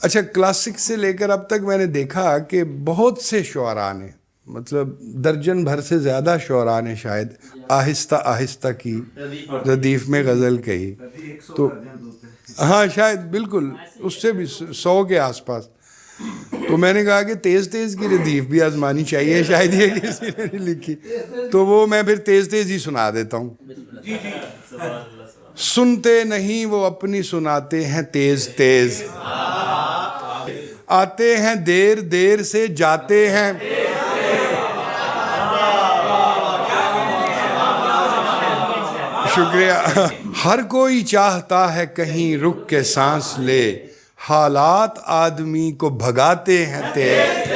اچھا، کلاسک سے لے کر اب تک میں نے دیکھا کہ بہت سے شعراء نے، مطلب درجن بھر سے زیادہ شعراء نے شاید آہستہ آہستہ کی، ردیف میں غزل کہی، تو ہاں شاید بالکل اس سے بھی 100 کے آس پاس. تو میں نے کہا کہ تیز تیز کی ردیف بھی آزمانی چاہیے، شاید یہ کسی نے نہیں لکھی، تو وہ میں پھر تیز تیز ہی سنا دیتا ہوں. سنتے نہیں وہ اپنی سناتے ہیں تیز تیز، آتے ہیں دیر دیر سے جاتے ہیں. شکریہ. ہر کوئی چاہتا ہے کہیں رک کے سانس لے، حالات آدمی کو بھگاتے ہیں تیز.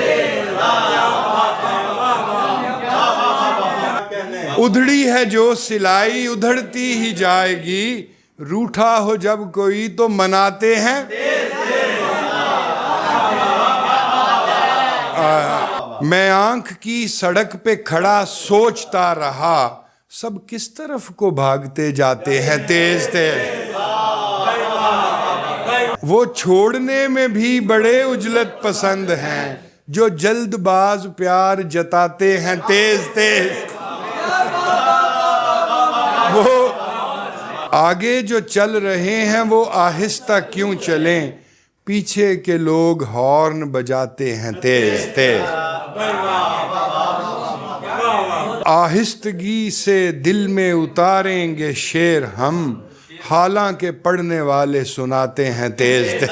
ادھڑی ہے جو سلائی ادھڑتی ہی جائے گی، روٹھا ہو جب کوئی تو مناتے ہیں. میں آنکھ کی سڑک پہ کھڑا سوچتا رہا، سب کس طرف کو بھاگتے جاتے ہیں تیز تیز. وہ چھوڑنے میں بھی بڑے عجلت پسند ہیں، جو جلد باز پیار جتاتے ہیں تیز تیز. وہ آگے جو چل رہے ہیں وہ آہستہ کیوں چلیں، پیچھے کے لوگ ہارن بجاتے ہیں تیز تیز. آہستگی سے دل میں اتاریں گے شعر ہم، حالانکہ پڑھنے والے سناتے ہیں تیز تیز.